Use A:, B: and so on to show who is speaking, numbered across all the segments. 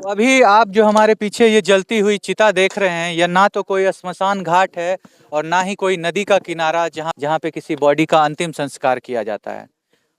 A: तो अभी आप जो हमारे पीछे ये जलती हुई चिता देख रहे हैं, यह ना तो कोई श्मशान घाट है और ना ही कोई नदी का किनारा जहाँ जहाँ पे किसी बॉडी का अंतिम संस्कार किया जाता है।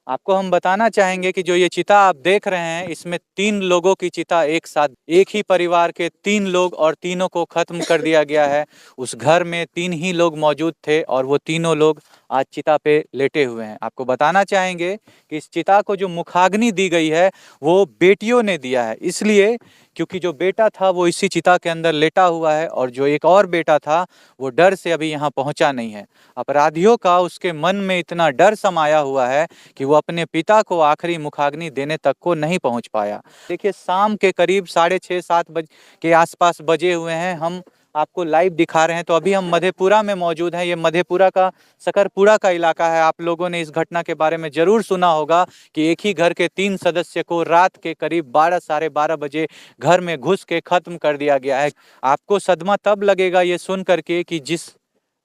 A: आपको हम बताना चाहेंगे कि जो ये चिता आप देख रहे हैं, इसमें 3 लोगों की चिता एक साथ, एक ही परिवार के 3 लोग, और तीनों को खत्म कर दिया गया है। उस घर में 3 ही लोग मौजूद थे और वो तीनों लोग आज चिता पे लेटे हुए हैं। आपको बताना चाहेंगे कि इस चिता को जो मुखाग्नि दी गई है वो बेटियों ने दिया है, इसलिए क्योंकि जो बेटा था वो इसी चिता के अंदर लेटा हुआ है और जो एक और बेटा था वो डर से अभी यहाँ पहुँचा नहीं है। अपराधियों का उसके मन में इतना डर समाया हुआ है कि वो अपने पिता को आखिरी मुखाग्नि देने तक को नहीं पहुंच पाया। देखिए, शाम के करीब 6:30-7 बजे के आसपास बजे हुए हैं। हम आपको लाइव दिखा रहे हैं। तो अभी हम मधेपुरा में मौजूद हैं। ये मधेपुरा का सकरपुरा का इलाका है। आप लोगों ने इस घटना के बारे में जरूर सुना होगा कि एक ही घर के 3 सदस्य को रात के करीब 12 साढ़े 12 बजे घर में घुस के खत्म कर दिया गया है। आपको सदमा तब लगेगा ये सुन करके कि जिस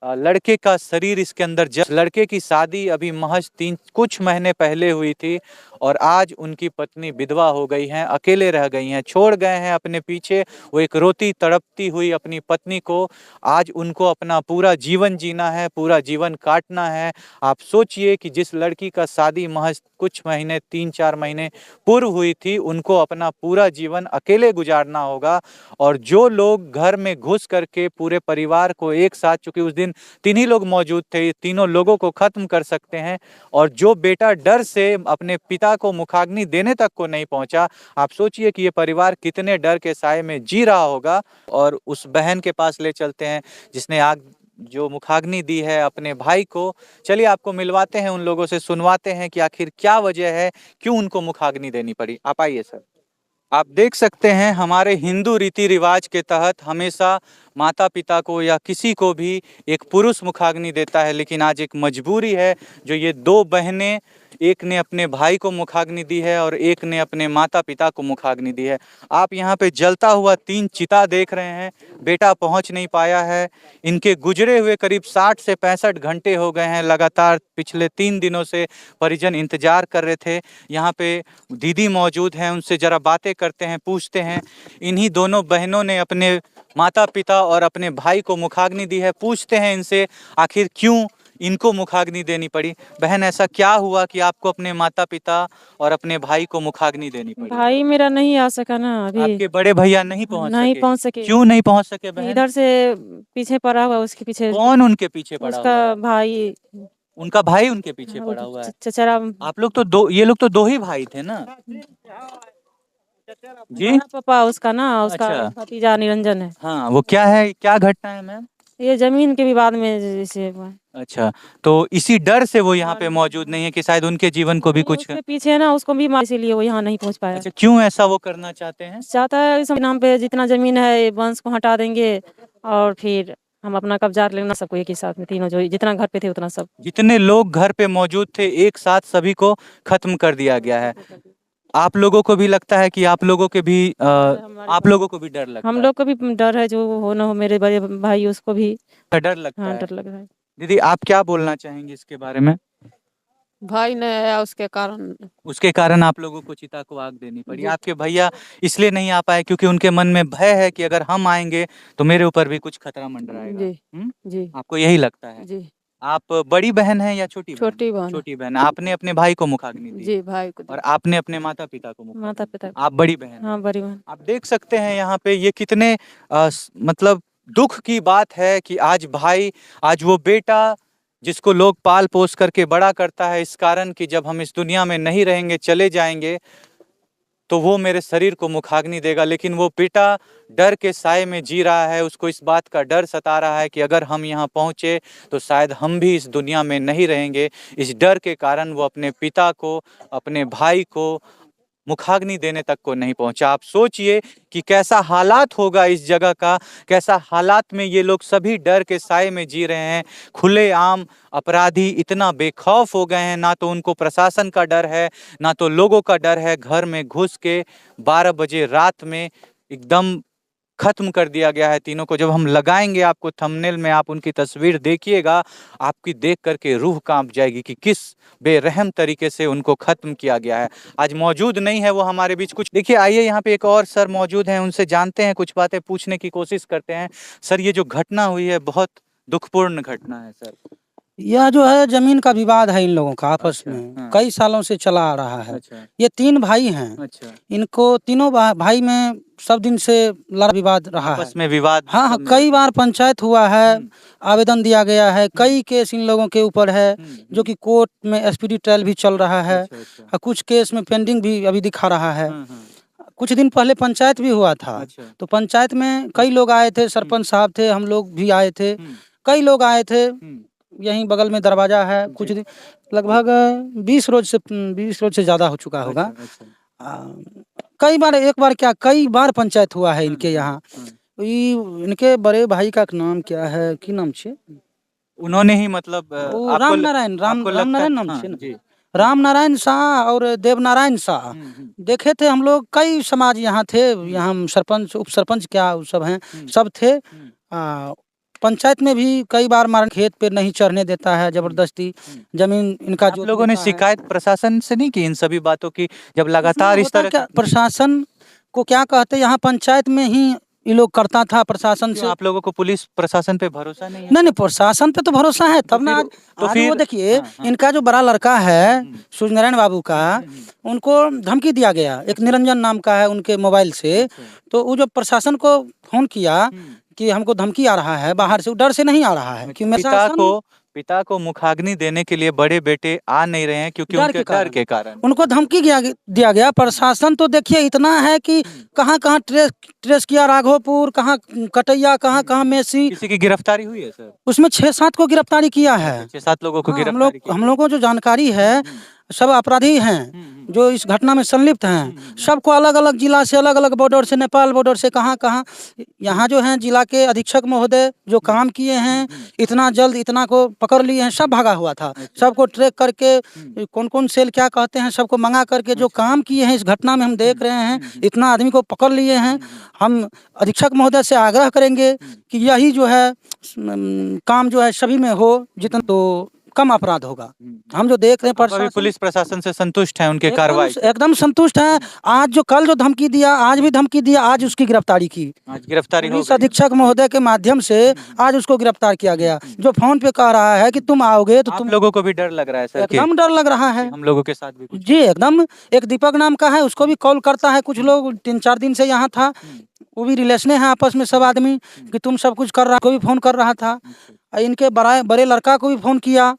A: लड़के का शरीर इसके अंदर, जब लड़के की शादी अभी महज कुछ महीने पहले हुई थी और आज उनकी पत्नी विधवा हो गई हैं, अकेले रह गई हैं, छोड़ गए हैं अपने पीछे वो एक रोती तड़पती हुई अपनी पत्नी को। आज उनको अपना पूरा जीवन जीना है, पूरा जीवन काटना है। आप सोचिए कि जिस लड़की का शादी महज कुछ महीने 3-4 महीने पूर्व हुई थी, उनको अपना पूरा जीवन अकेले गुजारना होगा। और जो लोग घर में घुस करके पूरे परिवार को एक साथ, चूंकि उस दिन 3 ही लोग मौजूद थे, तीनों लोगों को खत्म कर सकते हैं। और जो बेटा डर से अपने पिता को मुखाग्नि देने तक को नहीं पहुंचा, आप सोचिए कि ये परिवार कितने डर के साए में जी रहा होगा। और उस बहन के पास ले चलते हैं जिसने आग जो मुखाग्नि दी है अपने भाई को। चलिए आपको मिलवाते हैं, उन लोगों से सुनवाते हैं कि आखिर क्या वजह है, क्यों उनको मुखाग्नि देनी पड़ी। आप आइए सर। आप देख सकते हैं हमारे हिंदू रीति रिवाज के तहत हमेशा माता पिता को या किसी को भी एक पुरुष मुखाग्नि देता है, लेकिन आज एक मजबूरी है जो ये 2 बहनें, एक ने अपने भाई को मुखाग्नि दी है और एक ने अपने माता पिता को मुखाग्नि दी है। आप यहाँ पे जलता हुआ 3 चिता देख रहे हैं। बेटा पहुँच नहीं पाया है। इनके गुजरे हुए करीब 60 से 65 घंटे हो गए हैं। लगातार पिछले 3 दिनों से परिजन इंतजार कर रहे थे। यहाँ पे दीदी मौजूद हैं, उनसे जरा बातें करते हैं, पूछते हैं। इन्हीं दोनों बहनों ने अपने माता पिता और अपने भाई को मुखाग्नि दी है। पूछते हैं इनसे आखिर क्यों इनको मुखाग्नि देनी पड़ी। बहन, ऐसा क्या हुआ कि आपको अपने माता पिता और अपने भाई को मुखाग्नि देनी पड़ी?
B: भाई मेरा नहीं आ सका ना अभी।
A: आपके बड़े भैया नहीं पहुंच
B: नहीं
A: सके?
B: पहुंच सके।
A: क्यों नहीं पहुंच सके बहन?
B: इधर से पीछे पड़ा हुआ, उसके पीछे
A: कौन उनके पीछे पड़ा
B: उसका
A: हुआ है?
B: भाई।
A: उनका भाई उनके पीछे पड़ा हुआ है?
B: चचरा।
A: आप लोग तो ये लोग तो 2 ही भाई थे ना जी?
B: पापा उसका ना, उसका
A: अच्छा,
B: भतीजा निरंजन है।
A: हाँ, वो क्या है, क्या घटना है मैम?
B: ये जमीन के विवाद में जैसे हुआ है।
A: अच्छा, तो इसी डर से वो यहाँ पे मौजूद नहीं है कि शायद उनके जीवन को भी कुछ।
B: उसके पीछे है ना, उसको भी मार, इसीलिए वो यहाँ नहीं पहुँच पाया।
A: अच्छा, क्यों ऐसा वो करना चाहते हैं?
B: चाहता है इस नाम पे जितना जमीन है वंश को हटा देंगे और फिर हम अपना कब्जा लेना, सबको एक ही साथ में, तीनों जो जितना घर पे थे उतना सब।
A: जितने लोग घर पे मौजूद थे एक साथ सभी को खत्म कर दिया गया है। आप लोगों को भी लगता है कि आप लोगों के भी आप लोगों को भी डर लगता
B: हम
A: है?
B: लोग को भी डर है, जो हो ना हो, मेरे बड़े भाई उसको भी
A: डर लगता
B: हाँ
A: है?
B: डर लग रहा है।
A: दीदी, आप क्या बोलना चाहेंगे इसके बारे में?
C: भाई नहीं आया उसके कारण।
A: उसके कारण आप लोगों को चिता को आग देनी पड़ी।
C: जी।
A: आपके भैया इसलिए नहीं आ पाए क्योंकि उनके मन में भय है कि अगर हम आएंगे तो मेरे ऊपर भी कुछ खतरा मंडराएगा।
C: जी। जी।
A: आपको यही लगता है?
C: जी।
A: आप बड़ी बहन हैं या छोटी बहन?
C: छोटी बहन।
A: छोटी बहन। आपने अपने भाई को मुखाग्नि दी
C: जी, भाई को दी।
A: और आपने अपने माता पिता को मुखाग्नि
B: माता
A: दी।
B: पिता।
A: आप बड़ी बहन
B: हाँ
A: हैं।
B: बड़ी बहन।
A: आप देख सकते हैं यहाँ पे ये कितने मतलब दुख की बात है कि आज भाई, आज वो बेटा जिसको लोग पाल पोस करके बड़ा करता है इस कारण कि जब हम इस दुनिया में नहीं रहेंगे, चले जाएंगे, तो वो मेरे शरीर को मुखाग्नि देगा। लेकिन वो बेटा डर के साए में जी रहा है। उसको इस बात का डर सता रहा है कि अगर हम यहाँ पहुँचे तो शायद हम भी इस दुनिया में नहीं रहेंगे। इस डर के कारण वो अपने पिता को, अपने भाई को मुखाग्नि देने तक को नहीं पहुंचा। आप सोचिए कि कैसा हालात होगा इस जगह का, कैसा हालात में ये लोग सभी डर के साए में जी रहे हैं। खुलेआम अपराधी इतना बेखौफ हो गए हैं, ना तो उनको प्रशासन का डर है, ना तो लोगों का डर है। घर में घुस के 12 बजे रात में एकदम खत्म कर दिया गया है तीनों को। जब हम लगाएंगे आपको थंबनेल में, आप उनकी तस्वीर देखिएगा, आपकी देख करके रूह कांप जाएगी कि किस बेरहम तरीके से उनको खत्म किया गया है। आज मौजूद नहीं है वो हमारे बीच। कुछ देखिए, आइए यहाँ पे एक और सर मौजूद हैं, उनसे जानते हैं, कुछ बातें पूछने की कोशिश करते हैं। सर, ये जो घटना हुई है बहुत दुखपूर्ण घटना है सर।
D: यह जो है जमीन का विवाद है इन लोगों का आपस
A: अच्छा,
D: में,
A: हाँ।
D: कई सालों से चला आ रहा है।
A: अच्छा
D: ये 3 भाई हैं।
A: अच्छा,
D: इनको तीनों भाई में सब दिन से लड़ विवाद रहा है।
A: आपस में विवाद
D: हाँ हाँ,
A: सब में
D: कई
A: रहता
D: बार पंचायत हुआ है, आवेदन दिया गया है, कई केस इन लोगों के ऊपर है, जो कि कोर्ट में एसपीडी ट्रायल भी चल रहा है।
A: अच्छा अच्छा,
D: और कुछ केस में पेंडिंग भी अभी दिखा रहा है।
A: हाँ।
D: कुछ दिन पहले पंचायत भी हुआ था।
A: अच्छा,
D: तो पंचायत में कई लोग आए थे, सरपंच साहब थे, हम लोग भी आए थे,
A: हम्म,
D: कई लोग आए थे।
A: हम्म,
D: यहीं बगल में दरवाजा है। कुछ दिन लगभग 20 रोज से ज़्यादा हो चुका होगा।
A: अच्छा अच्छा,
D: कई बार, एक बार क्या, कई बार पंचायत हुआ है इनके यहाँ।
A: हाँ।
D: इनके बड़े भाई का नाम क्या है, की नाम छे?
A: उन्होंने ही मतलब
D: वो राम नारायण, राम नारायण नाम
A: हाँ,
D: छे ना?
A: जी।
D: राम नारायण शाह और देवनारायण शाह देखे थे हम लोग। कई समाज यहाँ थे, यहाँ सरपंच, उप सरपंच क्या वो सब हैं, सब थे। पंचायत में भी कई बार मारन, खेत पे नहीं चढ़ने देता है जबरदस्ती, जमीन इनका
A: आप
D: जो
A: लोगों ने शिकायत प्रशासन से नहीं की इन सभी बातों की, जब लगातार इस तरह
D: क्या प्रशासन को क्या कहते, यहाँ पंचायत में ही ये लोग करता था। प्रशासन से
A: आप लोगों को पुलिस प्रशासन पे भरोसा नहीं है?
D: नहीं, प्रशासन पे तो भरोसा है, तब ना। आज वो देखिए, इनका जो बड़ा लड़का है सूर्य नारायण बाबू का, उनको धमकी दिया गया, एक निरंजन नाम का है, उनके मोबाइल से। तो वो जो प्रशासन को फोन किया कि हमको धमकी आ रहा है बाहर से, वो डर से नहीं आ रहा है कि
A: पिता को मुखाग्नि देने के लिए बड़े बेटे आ नहीं रहे हैं क्योंकि उनके डर के कारण
D: उनको धमकी दिया गया। प्रशासन तो देखिए इतना है कि कहाँ कहाँ ट्रेस किया, राघोपुर, कहाँ कटैया, कहाँ कहाँ मेसी।
A: किसी की गिरफ्तारी हुई है सर?
D: उसमें 6-7 को गिरफ्तारी किया है।
A: 6-7 लोगों को
D: गिरफ्तारी हम लोग को जो जानकारी है, सब अपराधी हैं जो इस घटना में संलिप्त हैं। सबको अलग अलग जिला से, अलग अलग बॉर्डर से, नेपाल बॉर्डर से, कहाँ कहाँ। यहाँ जो हैं जिला के अधीक्षक महोदय जो काम किए हैं, इतना जल्द इतना को पकड़ लिए हैं। सब भागा हुआ था, सबको ट्रैक करके, कौन कौन सेल क्या कहते हैं, सबको मंगा करके जो काम किए हैं इस घटना में हम देख रहे हैं। इतना आदमी को पकड़ लिए हैं। हम अधीक्षक महोदय से आग्रह करेंगे कि यही जो है काम जो है सभी में हो, जितना तो कम अपराध होगा। हम जो देख रहे हैं,
A: पुलिस प्रशासन से संतुष्ट हैं उनके कार्रवाई?
D: एकदम संतुष्ट हैं। आज जो कल जो धमकी दिया, आज भी धमकी दिया, आज उसकी गिरफ्तारी की।
A: आज गिरफ्तारी
D: पुलिस अधीक्षक महोदय के माध्यम से आज उसको गिरफ्तार किया गया। जो फोन पे कह रहा है कि तुम आओगे तो तुम
A: लोगों को भी डर लग रहा है सर?
D: एकदम डर लग रहा है।
A: हम लोगों के साथ भी
D: जी एकदम। एक दीपक नाम का है, उसको भी कॉल करता है। कुछ लोग 3-4 दिन से यहाँ था, वो भी रिलेशने हैं आपस में सब आदमी, कि तुम सब कुछ कर रहा, को भी फोन कर रहा था। इनके बड़े लड़का को भी फोन किया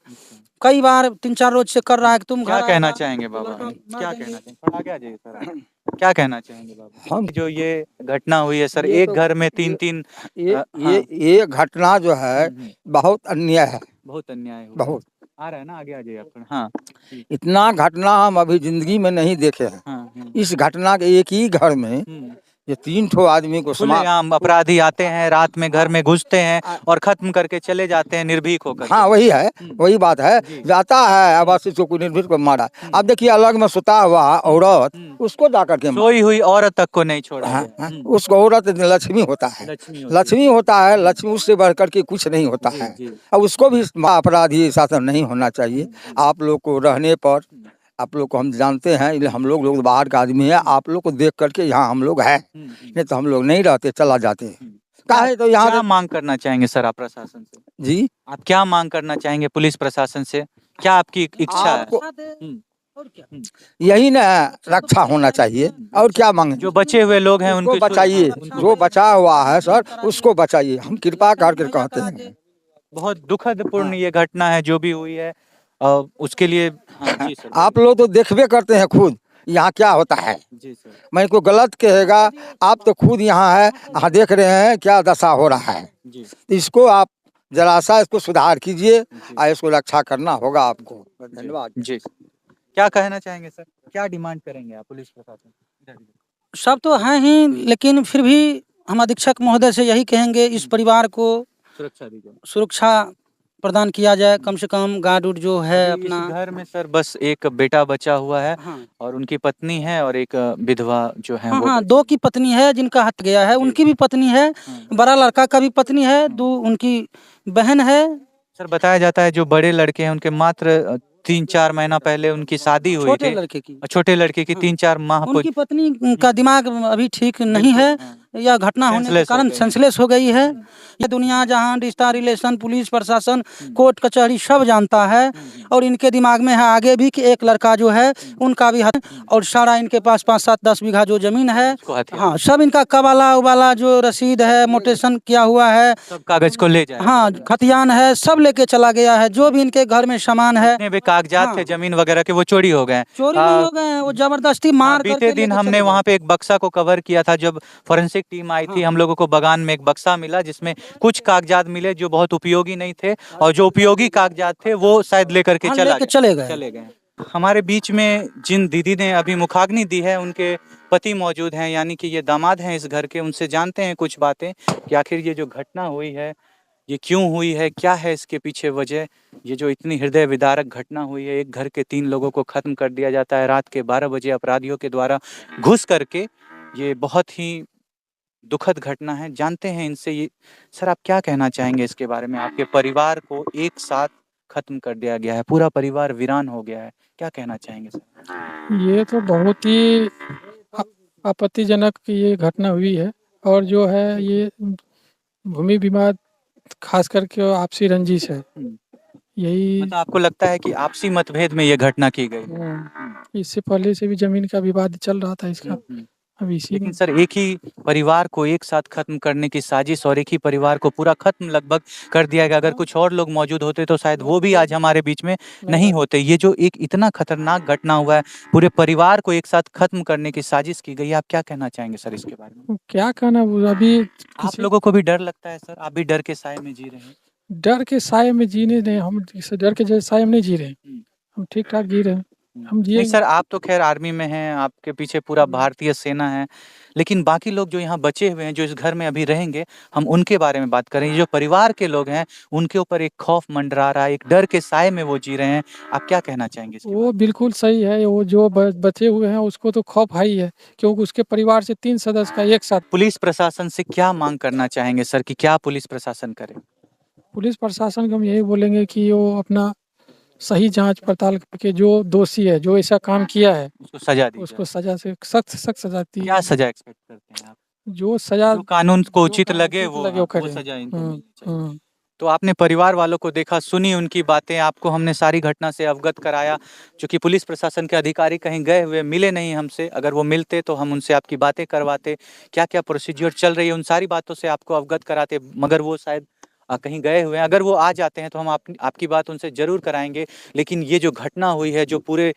D: कई बार, 3-4 रोज से कर रहा है कि तुम
A: क्या कहना चाहेंगे बाबा? क्या कहना चाहेंगे? क्या कहना चाहेंगे बाबा? हम जो ये घटना हुई है सर, एक घर में 3-3
E: ये घटना जो है बहुत अन्याय है,
A: बहुत अन्याय हुआ।
E: बहुत
A: आ रहा है ना, आगे आ जाइए आप। हाँ,
E: इतना घटना हम अभी जिंदगी में नहीं देखे हैं।
A: हाँ,
E: इस घटना के एक ही घर में ये 3 ठो आदमी को
A: खुलेआम अपराधी आते हैं, रात में घर में घुसते हैं और खत्म करके चले जाते हैं निर्भीक होकर।
E: हाँ वही है, वही बात है। जाता है अब उसको कोई निर्भीक को मारा। अब देखिए अलग में सुता हुआ औरत, उसको जाकर के
A: सोई हुई औरत तक को नहीं छोड़ा।
E: उसको औरत लक्ष्मी होता है, लक्ष्मी होता है। लक्ष्मी उससे बढ़कर के कुछ नहीं होता है। अब उसको भी अपराधी शासन नहीं होना चाहिए। आप लोग को रहने पर, आप लोग को हम जानते हैं, हम लोग बाहर का आदमी है। आप लोग को देख करके यहाँ हम लोग हैं, नहीं तो हम लोग नहीं रहते, चला जाते। काहे तो यहाँ
A: क्या मांग करना चाहेंगे सर आप प्रशासन से?
E: जी,
A: आप क्या मांग करना चाहेंगे पुलिस प्रशासन से? क्या आपकी इच्छा है?
E: यही ना, रक्षा होना चाहिए। और क्या मांगे?
A: जो बचे हुए लोग हैं उनको
E: बचाइए, जो बचा हुआ है सर उसको बचाइए, हम कृपा करके कहते हैं।
A: बहुत दुखद पूर्ण ये घटना है जो भी हुई है, उसके लिए हाँ, जी सर।
E: आप लोग तो देखबे करते हैं खुद यहाँ क्या होता है।
A: जी सर।
E: मैं को गलत कहेगा, आप तो खुद यहाँ है, यहाँ देख रहे हैं क्या दशा हो रहा है।
A: जी।
E: इसको आप जरा सा इसको सुधार कीजिए और इसको रक्षा करना होगा आपको। धन्यवाद
A: जी। क्या कहना चाहेंगे सर? क्या डिमांड करेंगे आप पुलिस प्रशासन?
D: सब तो हैं ही, लेकिन फिर भी हम अधीक्षक महोदय से यही कहेंगे, इस परिवार को
A: सुरक्षा दीजिए।
D: सुरक्षा प्रदान किया जाए, कम से कम गार्ड उड जो है
A: अभी इस
D: अपना।
A: घर में सर बस एक बेटा बचा हुआ है
D: हाँ
A: और उनकी पत्नी है और एक विधवा जो है
D: हाँ
A: वो
D: हाँ,
A: बची
D: 2 की पत्नी है जिनका हट गया है,
A: जी।
D: उनकी भी पत्नी है,
A: हम्म।
D: बड़ा लड़का का भी पत्नी है, 2 उनकी बहन है।
A: सर बताया जाता है जो बड़े लड़के हैं उनके मात्र 3-4 महीना पहले उनकी शादी हुई
D: छोटे
A: थी
D: लड़के की।
A: और छोटे लड़के की
D: हाँ।
A: 3-4 माह
D: उनकी पत्नी का दिमाग अभी ठीक नहीं है, यह घटना होने के
A: सेंसलेस हो
D: कारण
A: गई।
D: सेंसलेस हो गई है। ये दुनिया जहान, रिश्ता, रिलेशन, पुलिस प्रशासन, कोर्ट कचहरी सब जानता है और इनके दिमाग में है आगे भी कि एक लड़का जो है उनका भी हक, और सारा इनके पास 5-7-10 बीघा जो जमीन है,
A: उसको हथियार।
D: हाँ सब इनका कबाला उबाला जो रसीद है, मोटेशन किया हुआ है,
A: सब कागज को ले जाए।
D: हाँ खतियान है, सब लेके चला गया है। जो भी इनके घर में सामान है,
A: जितने भी कागजात
D: हाँ।
A: थे जमीन वगैरह के वो चोरी हो गए।
D: चोरी नहीं हो गए हैं, वो जबरदस्ती मार
A: बीते
D: करके
A: दिन
D: लेके
A: हमने
D: चले
A: वहाँ
D: गए।
A: पे एक बक्सा को कवर किया था जब फॉरेंसिक टीम आई थी,
D: हाँ।
A: हम लोगों को बगान में एक बक्सा मिला जिसमें कुछ कागजात मिले जो बहुत उपयोगी नहीं थे और जो उपयोगी कागजात थे वो शायद लेकर के
D: हाँ,
A: चला
D: लेके
A: गया।
D: चले गए।
A: हमारे बीच में जिन दीदी ने अभी मुखाग्नि दी है उनके पति मौजूद हैं, यानी कि ये दामाद हैं इस घर के। उनसे जानते हैं कुछ बातें कि आखिर ये जो घटना हुई है ये क्यों हुई है, क्या है इसके पीछे वजह। ये जो इतनी हृदय विदारक घटना हुई है, एक घर के 3 लोगों को खत्म कर दिया जाता है रात के 12 बजे अपराधियों के द्वारा घुस करके, ये बहुत ही दुखद घटना है। जानते हैं इनसे ये सर आप क्या कहना चाहेंगे इसके बारे में। आपके परिवार को एक साथ खत्म कर दिया गया है, पूरा परिवार वीरान हो गया है, क्या कहना चाहेंगे सर।
F: ये तो बहुत ही आपत्तिजनक ये घटना हुई है और जो है ये भूमि विवाद खास करके आपसी रंजिश है। यही
A: मतलब आपको लगता है कि आपसी मतभेद में ये घटना की गई।
F: इससे पहले से भी जमीन का विवाद चल रहा था इसका। अब इसी
A: लेकिन सर एक ही परिवार को एक साथ खत्म करने की साजिश और एक ही परिवार को पूरा खत्म लगभग कर दिया गया। अगर कुछ और लोग मौजूद होते तो शायद वो भी आज हमारे बीच में नहीं होते। ये जो एक इतना खतरनाक घटना हुआ है, पूरे परिवार को एक साथ खत्म करने की साजिश की गई है, आप क्या कहना चाहेंगे सर इसके बारे में।
F: क्या कहना, वो अभी
A: आप लोगों को भी डर लगता है सर, आप भी डर के साए में जी रहे हैं।
F: डर के साए में जीने नहीं, हम इस डर के जैसे साए में नहीं जी रहे हैं, हम ठीक ठाक जी रहे हैं। हम
A: नहीं
F: जिए
A: सर आप तो खैर आर्मी में हैं, आपके पीछे पूरा भारतीय सेना है, लेकिन बाकी लोग जो यहाँ बचे हुए हैं जो इस घर में अभी रहेंगे, हम उनके बारे में बात करें। ये जो परिवार के लोग हैं उनके ऊपर एक खौफ मंडरा रहा है, एक डर के साए में वो जी रहे हैं, आप क्या कहना चाहेंगे इसके
F: वो बिल्कुल सही है। वो जो बचे हुए हैं उसको तो खौफ है ही है, क्योंकि उसके परिवार से 3 सदस्य का एक साथ।
A: पुलिस प्रशासन से क्या मांग करना चाहेंगे सर कि क्या पुलिस प्रशासन करे।
F: पुलिस प्रशासन को हम यही बोलेंगे कि वो अपना सही जांच पड़ताल करके जो दोषी है, जो ऐसा काम किया है,
A: उसको सजा दी
F: उसको सजा से सख्त सख्त सजा दी।
A: क्या सजा एक्सपेक्ट करते हैं आप।
F: जो सजा
A: जो कानून को
F: जो
A: उचित
F: कानून
A: लगे
F: उचित
A: वो
F: लगे वो
A: वो
F: करें।
A: सजा इनको
F: हम्म,
A: मिलनी चाहिए।
F: हम्म।
A: तो आपने परिवार वालों को देखा, सुनी उनकी बातें, आपको हमने सारी घटना से अवगत कराया। चूंकि पुलिस प्रशासन के अधिकारी कहीं गए हुए मिले नहीं हमसे, अगर वो मिलते तो हम उनसे आपकी बातें करवाते, क्या क्या प्रोसीजर चल रही है उन सारी बातों से आपको अवगत कराते, मगर वो शायद कहीं गए हुए हैं। अगर वो आ जाते हैं तो हम आपकी बात उनसे जरूर कराएंगे। लेकिन ये जो घटना हुई है, जो पूरे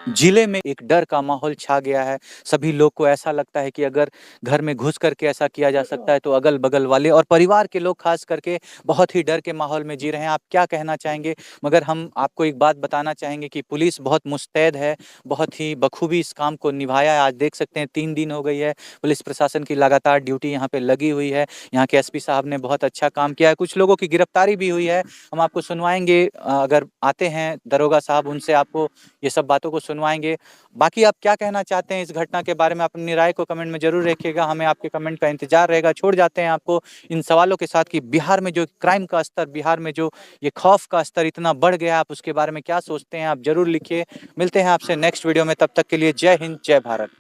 A: जिले में एक डर का माहौल छा गया है। सभी लोग को ऐसा लगता है कि अगर घर में घुस करके ऐसा किया जा सकता है तो अगल बगल वाले और परिवार के लोग खास करके बहुत ही डर के माहौल में जी रहे हैं। आप क्या कहना चाहेंगे। मगर हम आपको एक बात बताना चाहेंगे कि पुलिस बहुत मुस्तैद है, बहुत ही बखूबी इस काम को निभाया है। आज देख सकते हैं 3 दिन हो गई है पुलिस प्रशासन की लगातार ड्यूटी यहाँ पे लगी हुई है। यहाँ के एसपी साहब ने बहुत अच्छा काम किया है, कुछ लोगों की गिरफ्तारी भी हुई है, हम आपको सुनवाएंगे। अगर आते हैं दरोगा साहब उनसे आपको ये सब बातों को सुनवाएंगे। बाकी आप क्या कहना चाहते हैं इस घटना के बारे में, अपनी राय को कमेंट में जरूर रखिएगा, हमें आपके कमेंट का इंतजार रहेगा। छोड़ जाते हैं आपको इन सवालों के साथ कि बिहार में जो क्राइम का स्तर, बिहार में जो ये खौफ का स्तर इतना बढ़ गया, आप उसके बारे में क्या सोचते हैं, आप जरूर लिखिए। मिलते हैं आपसे नेक्स्ट वीडियो में, तब तक के लिए जय हिंद, जय भारत।